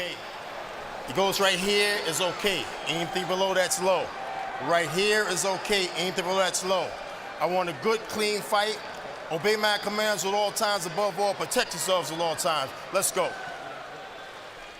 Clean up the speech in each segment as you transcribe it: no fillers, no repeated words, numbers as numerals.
okay. He goes right here is okay. Anything below that's low. Right here is okay. Anything below that's low. I want a good, clean fight. Obey my commands at all times. Above all, protect yourselves at all times. Let's go.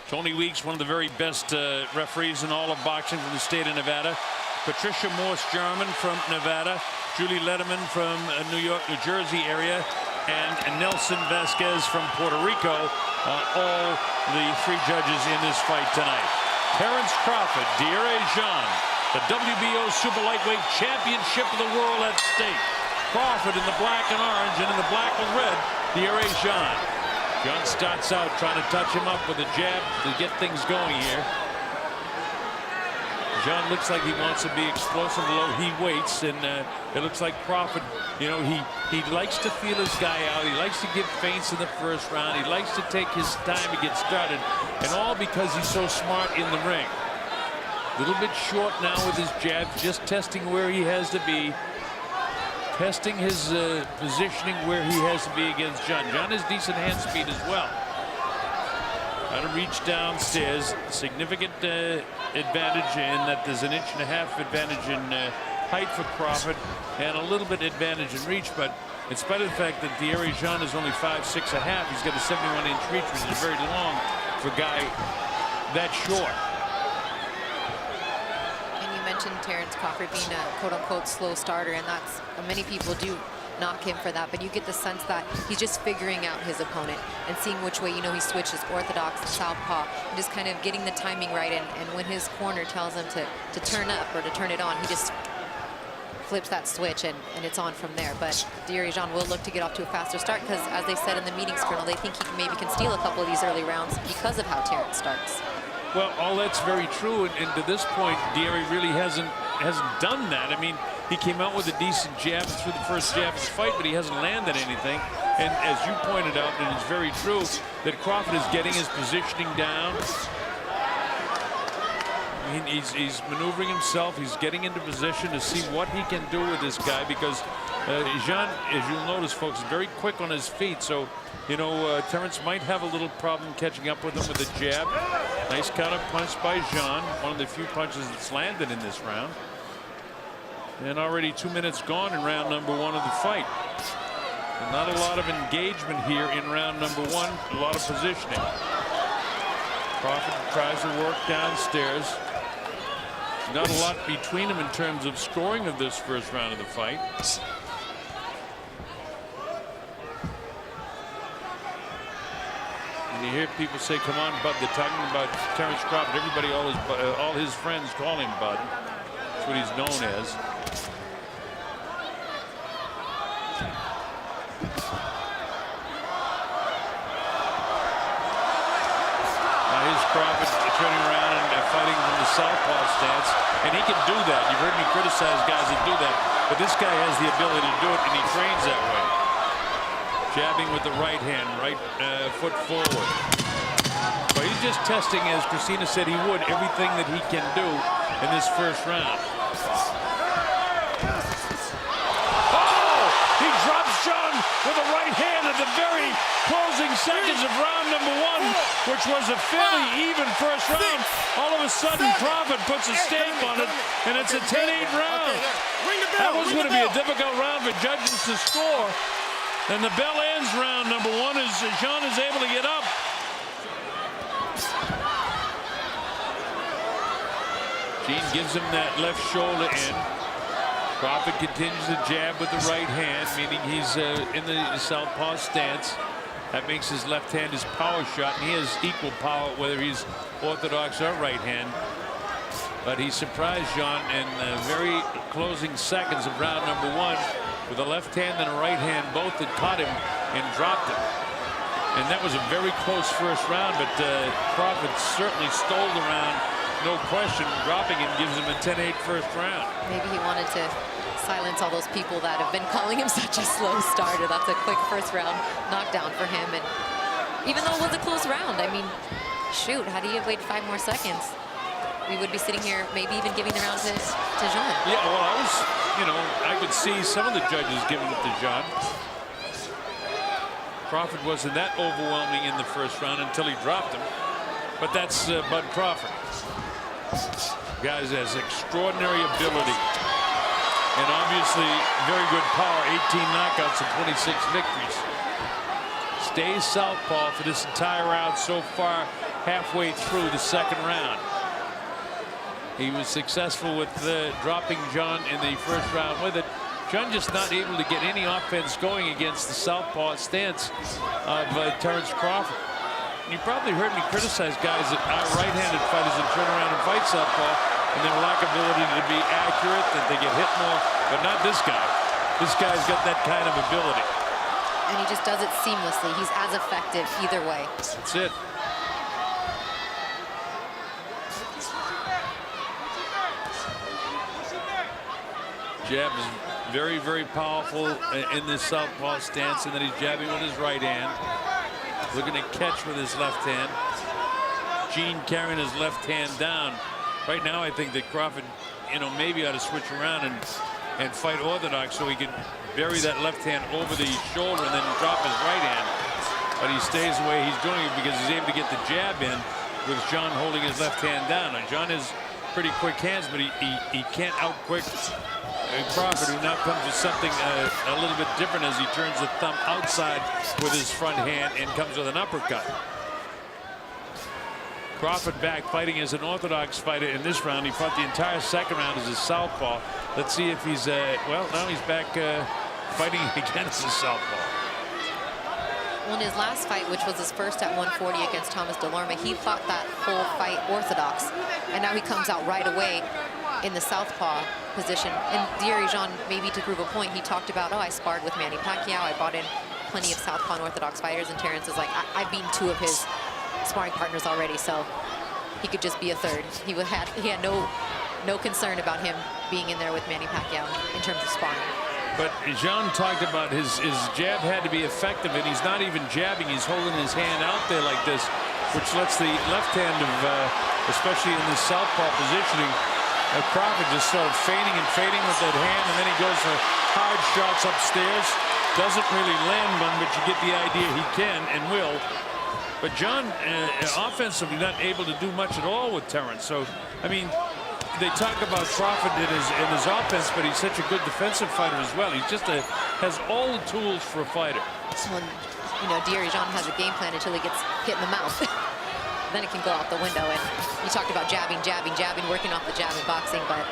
Tony Weeks, one of the very best referees in all of boxing from the state of Nevada. Patricia Morse-German from Nevada. Julie Letterman from New York, New Jersey area. And Nelson Vasquez from Puerto Rico. All the three judges in this fight tonight. Terrence Crawford, Diere Jean, the WBO Super Lightweight Championship of the world at stake. Crawford in the black and orange, and in the black and red, Diere Jean. Jean starts out trying to touch him up with a jab to get things going here. Jean looks like he wants to be explosive, although he waits, and it looks like Crawford, you know, he likes to feel his guy out. He likes to give feints in the first round. He likes to take his time to get started, and all because he's so smart in the ring. A little bit short now with his jab, just testing where he has to be, testing his positioning where he has to be against Jean. Jean has decent hand speed as well. Trying to reach downstairs. Significant advantage in that there's an 1.5 inch advantage in height for Crawford and a little bit advantage in reach, but in spite of the fact that Diere Jean is only 5'6.5", he's got a 71-inch reach, which is very long for a guy that short. Mentioned Terrence Crawford being a quote-unquote slow starter, and that's many people do knock him for that, but you get the sense that he's just figuring out his opponent and seeing which way, you know, he switches orthodox to southpaw, and just kind of getting the timing right, and when his corner tells him to turn up or to turn it on, he just flips that switch and it's on from there. But Diere Jean will look to get off to a faster start because, as they said in the meetings, Colonel, they think he maybe can steal a couple of these early rounds because of how Terrence starts. Well, all that's very true, and to this point, Diere really hasn't done that. I mean, he came out with a decent jab through the first jab of the fight, but he hasn't landed anything. And as you pointed out, and it's very true, that Crawford is getting his positioning down. I mean, he's maneuvering himself. He's getting into position to see what he can do with this guy, because Jean, as you'll notice, folks, is very quick on his feet. So, you know, Terrence might have a little problem catching up with him with a jab. Nice counter punch by Jean, one of the few punches that's landed in this round. And already 2 minutes gone in round number 1 of the fight. And not a lot of engagement here in round number 1, a lot of positioning. Crawford tries to work downstairs. Not a lot between them in terms of scoring of this first round of the fight. And you hear people say, "Come on, Bud." They're talking about Terrence Crawford. Everybody, all his friends call him Bud. That's what he's known as. Now here's Crawford turning around and fighting from the southpaw stance, and he can do that. You've heard me criticize guys that do that, but this guy has the ability to do it, and he trains that way. Jabbing with the right hand, right foot forward. But he's just testing, as Christina said he would, everything that he can do in this first round. Oh! He drops Jean with a right hand at the very closing seconds of round number 1, which was a fairly even first round. All of a sudden, Crawford puts a stamp on it, and it's a 10-8 round. That was going to be a difficult round for judges to score. And the bell ends round number 1 as Jean is able to get up. Jean gives him that left shoulder in. Crawford continues to jab with the right hand, meaning he's in the southpaw stance. That makes his left hand his power shot, and he has equal power whether he's orthodox or right hand. But he surprised Jean in the very closing seconds of round number 1 with a left hand and a right hand, both that caught him and dropped him. And that was a very close first round, but Crawford certainly stole the round, no question. Dropping him gives him a 10-8 first round. Maybe he wanted to silence all those people that have been calling him such a slow starter. That's a quick first round knockdown for him. And even though it was a close round, I mean, shoot, had he waited 5 more seconds, we would be sitting here maybe even giving the round to Jean. Yeah, well, I was, you know, I could see some of the judges giving it to Jean. Crawford wasn't that overwhelming in the first round until he dropped him. But that's Bud Crawford. Guys has extraordinary ability. And obviously very good power. 18 knockouts and 26 victories. Stays southpaw for this entire round so far, halfway through the second round. He was successful with dropping John in the first round with it. John just not able to get any offense going against the southpaw stance of Terrence Crawford. And you probably heard me criticize guys that are right-handed fighters that turn around and fight southpaw and their lack of ability to be accurate, that they get hit more, but not this guy. This guy's got that kind of ability. And he just does it seamlessly. He's as effective either way. That's it. Jab is very, very powerful in this southpaw stance, and then he's jabbing with his right hand. Looking to catch with his left hand. Gene carrying his left hand down. Right now, I think that Crawford, maybe ought to switch around and fight orthodox so he can bury that left hand over the shoulder and then drop his right hand. But he stays the way he's doing it because he's able to get the jab in with John holding his left hand down. Now, John has pretty quick hands, but he can't out-quick Crawford, who now comes with something a little bit different as he turns the thumb outside with his front hand and comes with an uppercut. Crawford back fighting as an orthodox fighter in this round. He fought the entire second round as a southpaw. Let's see if he's, well, now he's back fighting against the southpaw. Well, in his last fight, which was his first at 140 against Thomas Delorme, he fought that whole fight orthodox. And now he comes out right away in the southpaw position. And Dieri Jean, maybe to prove a point, he talked about, oh, I sparred with Manny Pacquiao. I brought in plenty of southpaw and orthodox fighters. And Terrence is like, I've beaten 2 of his sparring partners already, so he could just be a third. He had no concern about him being in there with Manny Pacquiao in terms of sparring. But Jean talked about his jab had to be effective, and he's not even jabbing. He's holding his hand out there like this, which lets the left hand of, especially in this southpaw positioning, Crawford just sort of feigning and fading with that hand, and then he goes for hard shots upstairs. Doesn't really land one, but you get the idea he can and will. But John, offensively, not able to do much at all with Terrence. So, I mean, they talk about Crawford in his offense, but he's such a good defensive fighter as well. He just has all the tools for a fighter. When, Dieri Jean has a game plan until he gets hit in the mouth. Then it can go out the window. And you talked about jabbing, working off the jab in boxing, but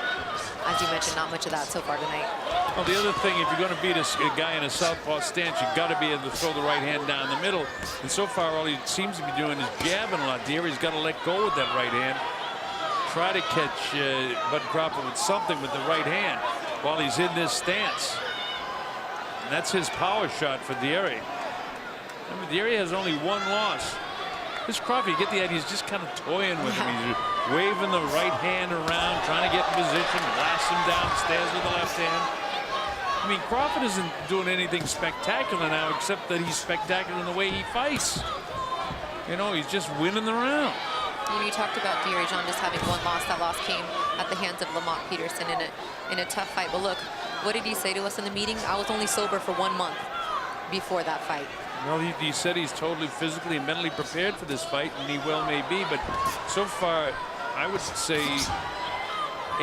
as you mentioned, not much of that so far tonight. Well, the other thing, if you're going to beat a guy in a southpaw stance, you've got to be able to throw the right hand down the middle. And so far, all he seems to be doing is jabbing a lot. Dieri's got to let go with that right hand. Try to catch Bud Crawford with something with the right hand while he's in this stance. And that's his power shot for Dieri. Remember, Dieri has only 1 loss. This Crawford, you get the idea, he's just kind of toying with him. He's waving the right hand around, trying to get in position, blast him downstairs with the left hand. I mean, Crawford isn't doing anything spectacular now, except that he's spectacular in the way he fights. He's just winning the round. You talked about Dieri Jean just having 1 loss. That loss came at the hands of Lamont Peterson in a tough fight. But look, what did he say to us in the meeting? I was only sober for 1 month before that fight. Well, he said he's totally physically and mentally prepared for this fight, and he well may be. But so far, I would say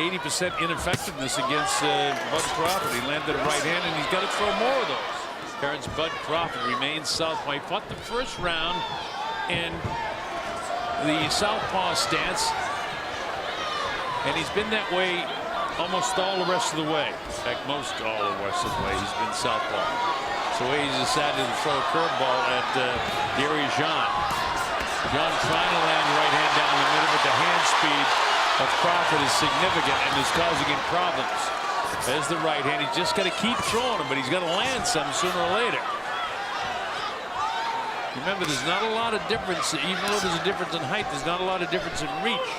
80% ineffectiveness against Bud Crawford. He landed a right hand, and he's got to throw more of those. Terrence Bud Crawford remains southpaw. He fought the first round in the southpaw stance, and he's been that way almost all the rest of the way. In fact, most all the rest of the way he's been southpaw. So he's decided to throw a curveball at Dieri Jean. Jean trying to land the right hand down the middle, but the hand speed of Crawford is significant and is causing him problems. There's the right hand. He's just got to keep throwing him, but he's got to land some sooner or later. Remember, there's not a lot of difference, even though there's a difference in height, there's not a lot of difference in reach.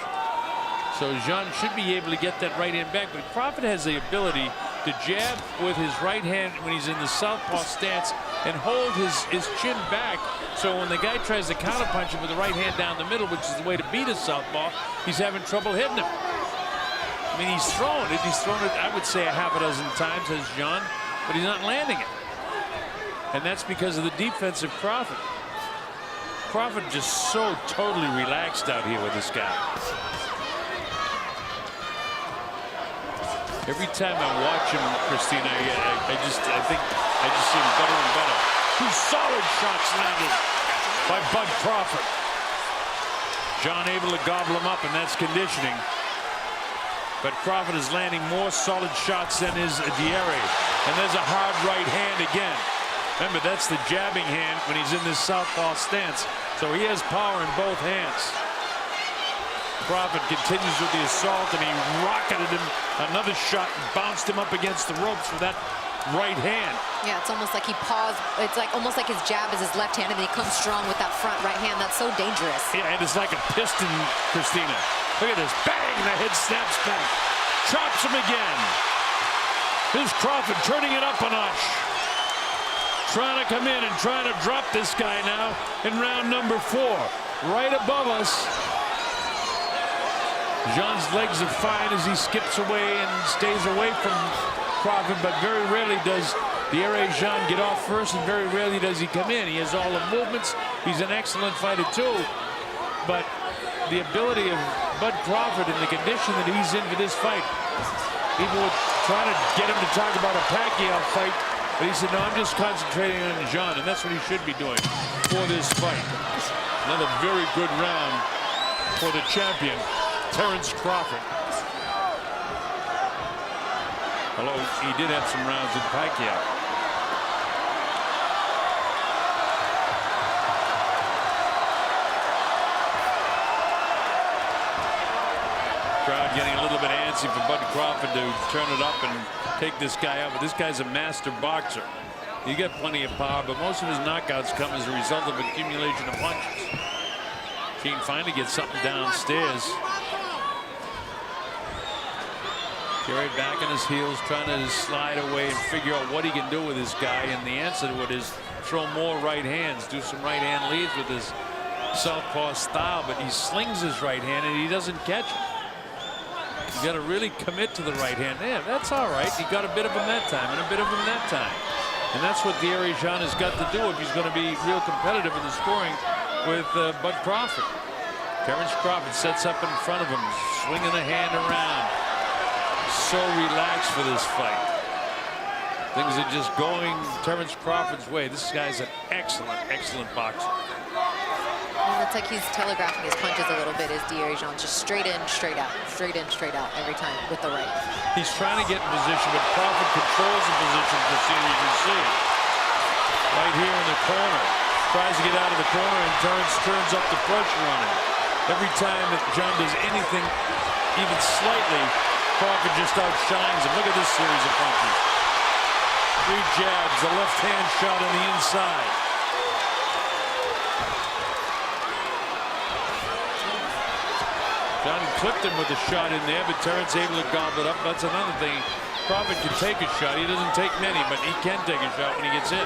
So Jean should be able to get that right hand back, but Crawford has the ability to jab with his right hand when he's in the southpaw stance and hold his chin back, so when the guy tries to counterpunch him with the right hand down the middle, which is the way to beat a southpaw, he's having trouble hitting him. I mean, he's thrown it, I would say, a half a dozen times, as Jean, but he's not landing it. And that's because of the defense of Crawford. Crawford just so totally relaxed out here with this guy. Every time I watch him, Christina, I think I just see him better and better. 2 solid shots landed by Bud Crawford. John able to gobble him up, and that's conditioning. But Crawford is landing more solid shots than is Dieri. And there's a hard right hand again. Remember, that's the jabbing hand when he's in this southpaw stance. So he has power in both hands. Crawford continues with the assault, and he rocketed him another shot and bounced him up against the ropes with that right hand. Yeah, it's almost like he paused. It's like almost like his jab is his left hand, and then he comes strong with that front right hand. That's so dangerous. Yeah, and it's like a piston, Christina. Look at this. Bang! The head snaps back. Chops him again. Here's Crawford turning it up a notch. Trying to come in and trying to drop this guy now in round number 4. Right above us. Jean's legs are fine as he skips away and stays away from Crawford, but very rarely does Dieri Jean get off first, and very rarely does he come in. He has all the movements. He's an excellent fighter too, but the ability of Bud Crawford and the condition that he's in for this fight, people were trying to get him to talk about a Pacquiao fight, but he said, no, I'm just concentrating on Jean, and that's what he should be doing for this fight. Another very good round for the champion, Terrence Crawford. Although he did have some rounds with Pacquiao. Crowd getting a little bit antsy for Bud Crawford to turn it up and take this guy out. But this guy's a master boxer. He got plenty of power, but most of his knockouts come as a result of accumulation of punches. King finally gets something downstairs. Dieri back on his heels, trying to slide away and figure out what he can do with this guy. And the answer to it is throw more right hands, do some right hand leads with his southpaw style. But he slings his right hand and he doesn't catch it. You got to really commit to the right hand. Yeah, that's all right. He got a bit of him that time and a bit of him that time. And that's what Dieri Jean has got to do if he's going to be real competitive in the scoring with Bud Crawford. Terrence Crawford sets up in front of him, swinging a hand around. So relaxed for this fight. Things are just going Terrence Crawford's way. This guy's an excellent, excellent boxer. And it's like he's telegraphing his punches a little bit as Dieri Jean, just straight in, straight out, straight in, straight out every time with the right. He's trying to get in position, but Crawford controls the position for series you see. Right here in the corner. Tries to get out of the corner, and Terrence turns up the pressure on him. Every time that John does anything, even slightly, Crawford just outshines him. Look at this series of punches. 3 jabs, a left hand shot on the inside. John clipped him with a shot in there, but Terrence able to gobble it up. That's another thing. Crawford can take a shot. He doesn't take many, but he can take a shot when he gets hit.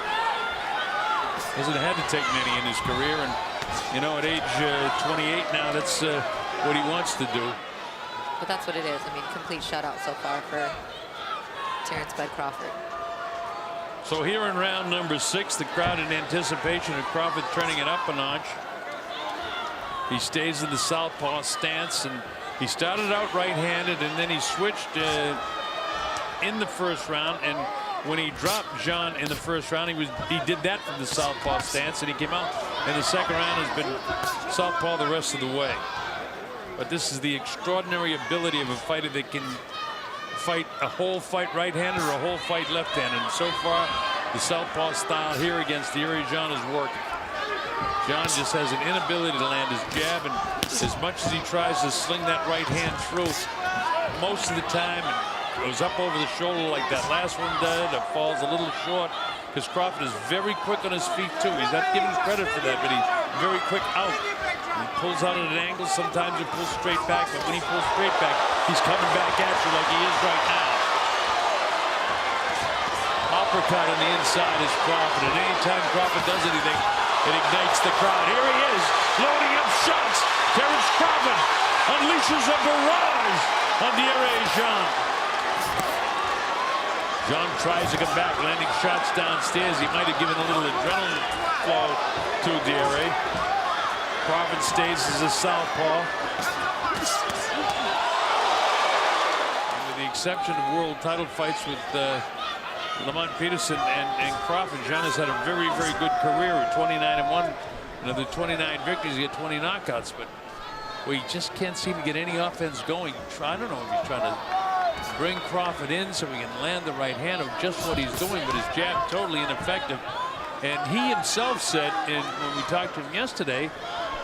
Hasn't had to take many in his career, and you know, at age 28 now, that's what he wants to do. But that's what it is. I mean, complete shutout so far for Terrence Bud Crawford. So here in round number 6, the crowd in anticipation of Crawford turning it up a notch. He stays in the southpaw stance, and he started out right-handed, and then he switched in the first round. And when he dropped Jean in the first round, he did that from the southpaw stance, and he came out in the second round has been southpaw the rest of the way. But this is the extraordinary ability of a fighter that can fight a whole fight right-handed or a whole fight left-handed. And so far, the southpaw style here against Dieri Jean is working. John just has an inability to land his jab, and as much as he tries to sling that right hand through, most of the time it goes up over the shoulder like that last one did. It falls a little short because Crawford is very quick on his feet too. He's not given credit for that, but he's very quick out. He pulls out at an angle. Sometimes he pulls straight back, but when he pulls straight back, he's coming back at you like he is right now. Uppercut on the inside is Crawford, and anytime Crawford does anything, it ignites the crowd. Here he is, loading up shots. Terrence Crawford unleashes a barrage on Dieri Jean. Jean tries to come back, landing shots downstairs. He might have given a little adrenaline flow to Dieri. Crawford stays as a southpaw. With the exception of world title fights with Lamont Peterson and Crawford, John has had a very, very good career at 29-1. Another 29 victories, he had 20 knockouts, but we just can't seem to get any offense going. I don't know if he's trying to bring Crawford in so he can land the right hand, or just what he's doing, but his jab totally ineffective. And he himself said, when we talked to him yesterday,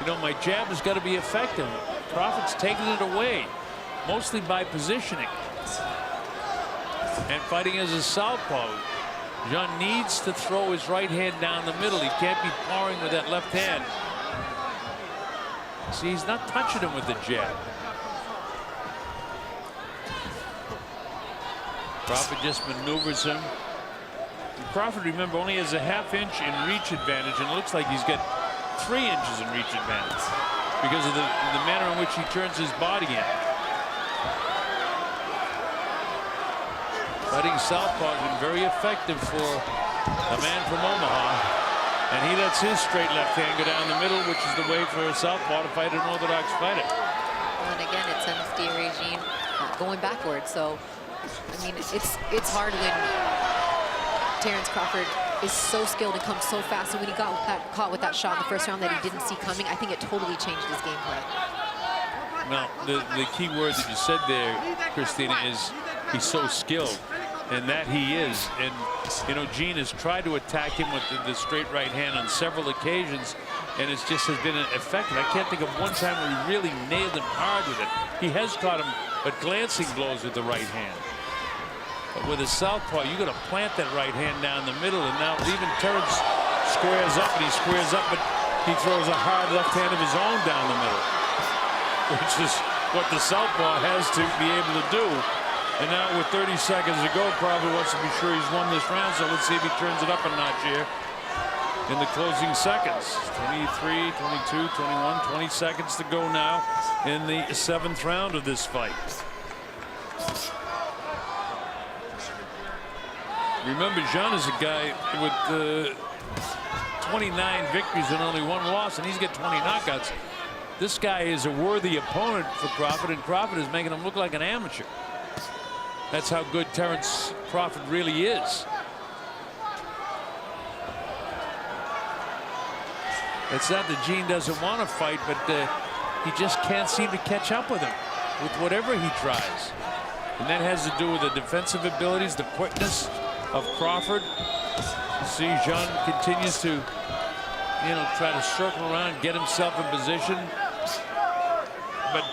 you know, my jab has got to be effective. Crawford's taking it away, mostly by positioning. And fighting as a southpaw, John needs to throw his right hand down the middle. He can't be powering with that left hand. See, he's not touching him with the jab. Crawford just maneuvers him. And Crawford, remember, only has a half-inch in reach advantage, and it looks like he's got 3 inches in reach advantage because of the manner in which he turns his body in. Fighting southpaw has been very effective for a man from Omaha, and he lets his straight left hand go down the middle, which is the way for a southpaw to fight an orthodox fighter. Well, and again, it sends the regime going backwards. So, I mean, it's hard when Terrence Crawford is so skilled and comes so fast. And when he got caught with that shot in the first round that he didn't see coming, I think it totally changed his gameplay. Now, the key word that you said there, Christina, is he's so skilled. And that he is. And, you know, Gene has tried to attack him with the straight right hand on several occasions, and it just has been effective. I can't think of one time where he really nailed him hard with it. He has caught him, but glancing blows with the right hand. But with a southpaw, you got to plant that right hand down the middle, and now even Terrence squares up, and he squares up, but he throws a hard left hand of his own down the middle, which is what the southpaw has to be able to do. And now with 30 seconds to go, Crawford wants to be sure he's won this round, so let's see if he turns it up a notch here in the closing seconds. 23, 22, 21, 20 seconds to go now in the 7th round of this fight. Remember, Jean is a guy with 29 victories and only 1 loss, and he's got 20 knockouts. This guy is a worthy opponent for Crawford, and Crawford is making him look like an amateur. That's how good Terrence Crawford really is. It's not that Gene doesn't want to fight, but he just can't seem to catch up with him with whatever he tries. And that has to do with the defensive abilities, the quickness of Crawford. See, Jean continues to, you know, try to circle around, get himself in position. But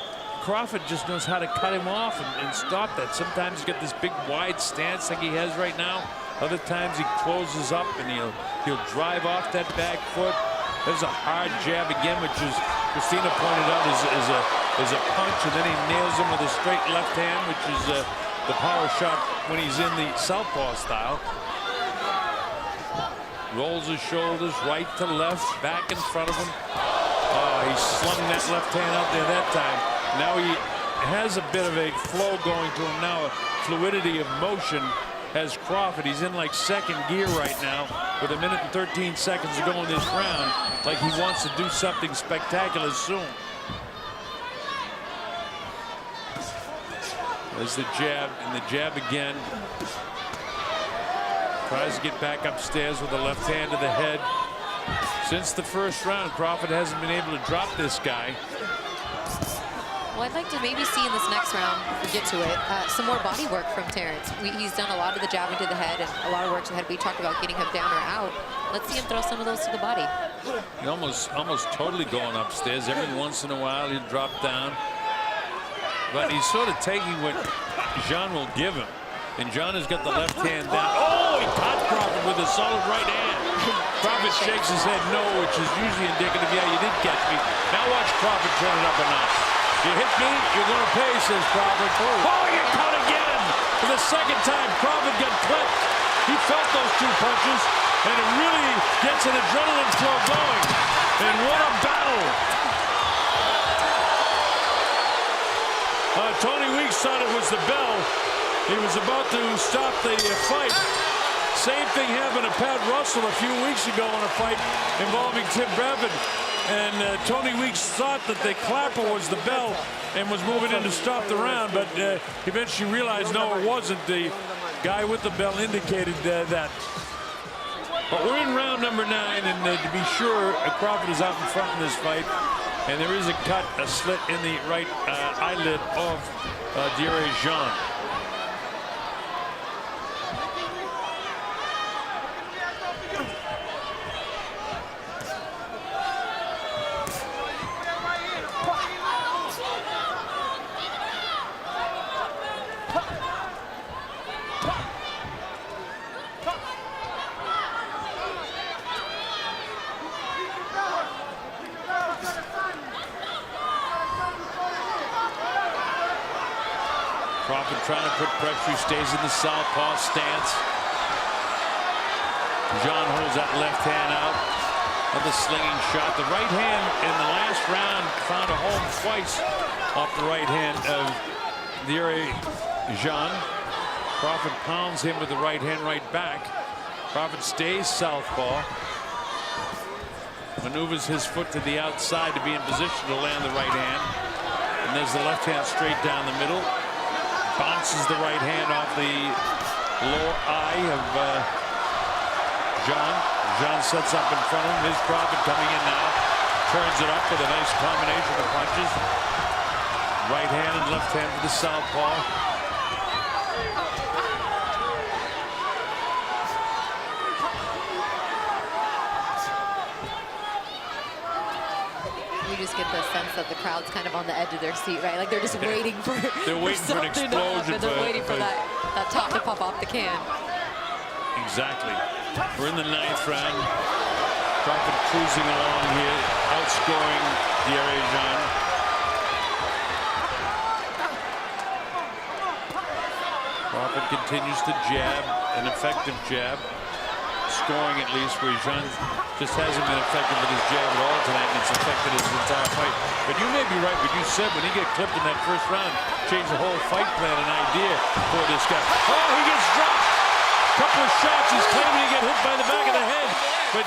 Crawford just knows how to cut him off and stop that. Sometimes he's got this big wide stance like he has right now. Other times he closes up and he'll drive off that back foot. There's a hard jab again, which is, Christina pointed out, is a punch, and then he nails him with a straight left hand, which is the power shot when he's in the southpaw style. Rolls his shoulders right to left, back in front of him. He slung that left hand out there that time. Now he has a bit of a flow going to him now, a fluidity of motion as Crawford. He's in like 2nd gear right now with 1 minute and 13 seconds to go in this round, like he wants to do something spectacular soon. There's the jab, and the jab again. Tries to get back upstairs with the left hand to the head. Since the first round, Crawford hasn't been able to drop this guy. Well, I'd like to maybe see in this next round, if we get to it, some more body work from Terrence. He's done a lot of the jabbing to the head and a lot of work to the head. We talked about getting him down or out. Let's see him throw some of those to the body. He almost totally going upstairs. Every once in a while, he'll drop down. But he's sort of taking what Jean will give him. And Jean has got the left hand down. Oh, he caught Crawford with a solid right hand. Crawford shakes his head no, which is usually indicative, yeah, you did catch me. Now watch Crawford turn it up a notch. You hit me, you're going to pay, says Crawford. Oh, you're caught again! For the 2nd time, Crawford got clipped. He felt those 2 punches, and it really gets an adrenaline flow going. And what a battle! Tony Weeks thought it was the bell. He was about to stop the fight. Same thing happened to Pat Russell a few weeks ago in a fight involving Tim Bradford. and Tony Weeks thought that the clapper was the bell and was moving in to stop the round, but eventually realized no, it wasn't. The guy with the bell indicated that. But we're in round number 9, and to be sure, Crawford is out in front in this fight, and there is a cut, a slit in the right eyelid of دیری Jean. Crawford trying to put pressure, he stays in the southpaw stance. Jean holds that left hand out of the slinging shot. The right hand in the last round found a home twice off the right hand of دیری Jean. Crawford pounds him with the right hand right back. Crawford stays southpaw. Maneuvers his foot to the outside to be in position to land the right hand. And there's the left hand straight down the middle. Bounces the right hand off the lower eye of Jean. Jean sets up in front of him. His Crawford coming in now. Turns it up with a nice combination of punches. Right hand and left hand for the southpaw. You just get the sense that the crowd's kind of on the edge of their seat, right? Like they're just waiting for they're waiting for an explosion. They're waiting for that top to pop off the can. Exactly. We're in the 9th round. Crawford cruising along here, outscoring دیری Jean. Crawford continues to jab, an effective jab. Scoring at least, where Jean just hasn't been effective with his jab at all tonight, and it's affected his entire fight. But you may be right what you said. When he get clipped in that first round, change the whole fight plan and idea for this guy. Oh, he gets dropped. Couple of shots. He's claiming he get hit by the back of the head. But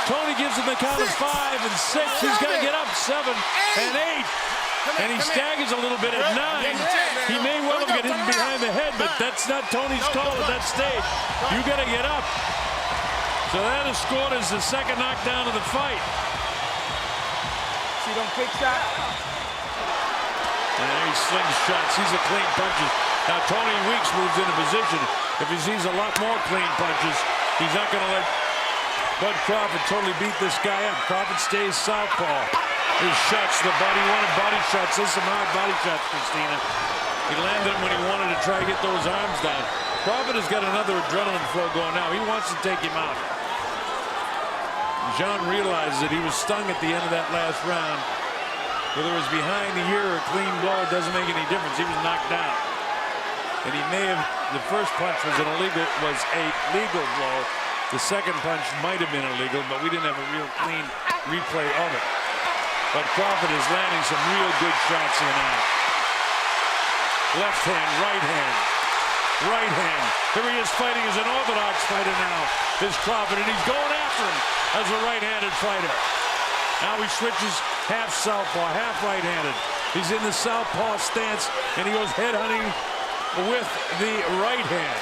Tony gives him the count of 5 and 6. He's got to get up 7 and 8. And he staggers a little bit at 9. He may well have got hit behind the head, but that's not Tony's call at that stage. You got to get up. So that is scored as the second knockdown of the fight. See them quick shot. And he slings shots. He's a clean punches. Now Tony Weeks moves into position. If he sees a lot more clean punches, he's not going to let Bud Crawford totally beat this guy up. Crawford stays southpaw. His shots to the body, wanted body shots. There's some hard body shots, Christina. He landed him when he wanted to try to get those arms down. Crawford has got another adrenaline flow going now. He wants to take him out. Jean realizes that he was stung at the end of that last round. Whether it was behind the ear or a clean blow, it doesn't make any difference. He was knocked down. And he may have, the first punch was a legal blow. The second punch might have been illegal, but we didn't have a real clean replay of it. But Crawford is landing some real good shots here now. Left hand, right hand. Right hand. Here he is fighting as an orthodox fighter now. Is Crawford, and he's going after him as a right-handed fighter. Now he switches half southpaw, half right-handed. He's in the southpaw stance, and he goes head hunting with the right hand.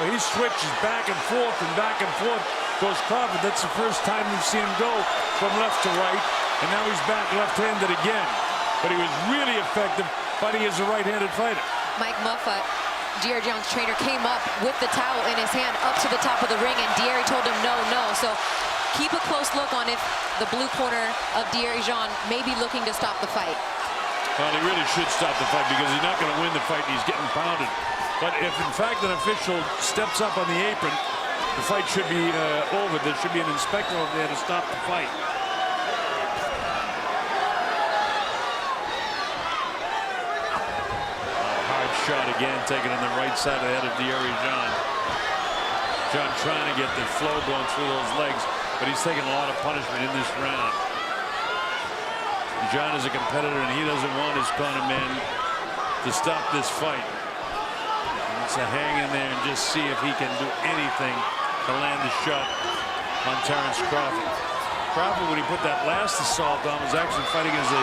He switches back and forth and back and forth. Goes Crawford. That's the first time we've seen him go from left to right, and now he's back left-handed again. But he was really effective fighting as a right-handed fighter. Mike Muffa, دیری Jean's trainer, came up with the towel in his hand up to the top of the ring, and دیری told him no, no. So keep a close look on if the blue corner of دیری Jean may be looking to stop the fight. Well, he really should stop the fight because he's not going to win the fight. He's getting pounded. But if, in fact, an official steps up on the apron, the fight should be over. There should be an inspector over there to stop the fight. Shot again, taken on the right side of the head of Díri Jean. Jean trying to get the flow going through those legs, but he's taking a lot of punishment in this round. Jean is a competitor, and he doesn't want his corner man to stop this fight. He wants to hang in there and just see if he can do anything to land the shot on Terrence Crawford. Crawford, when he put that last assault on, was actually fighting as a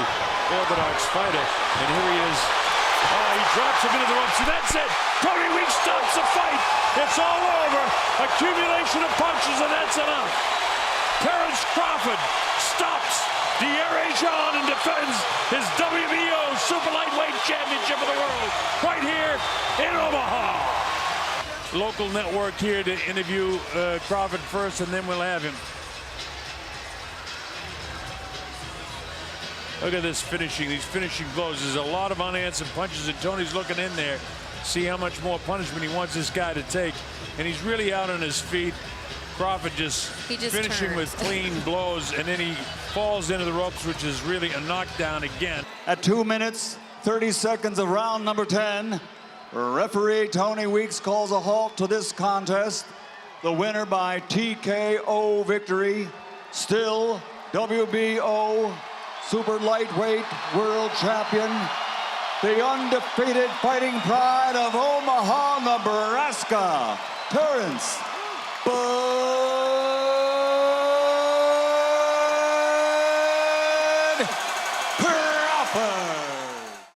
orthodox fighter. And here he is. Oh, he drops him into the ropes, and that's it. Tony Weeks stops the fight. It's all over. Accumulation of punches, and that's enough. Terrence Crawford stops Diere Jean and defends his WBO Super Lightweight Championship of the world right here in Omaha. Local network here to interview Crawford first, and then we'll have him. Look at this finishing, these finishing blows. There's a lot of unanswered punches, and Tony's looking in there. See how much more punishment he wants this guy to take. And he's really out on his feet. Crawford just finishing turns. with clean blows, and then he falls into the ropes, which is really a knockdown again. At 2 minutes, 30 seconds of round number 10, referee Tony Weeks calls a halt to this contest. The winner by TKO victory, still WBO Super Lightweight World Champion, the undefeated fighting pride of Omaha, Nebraska, Ternce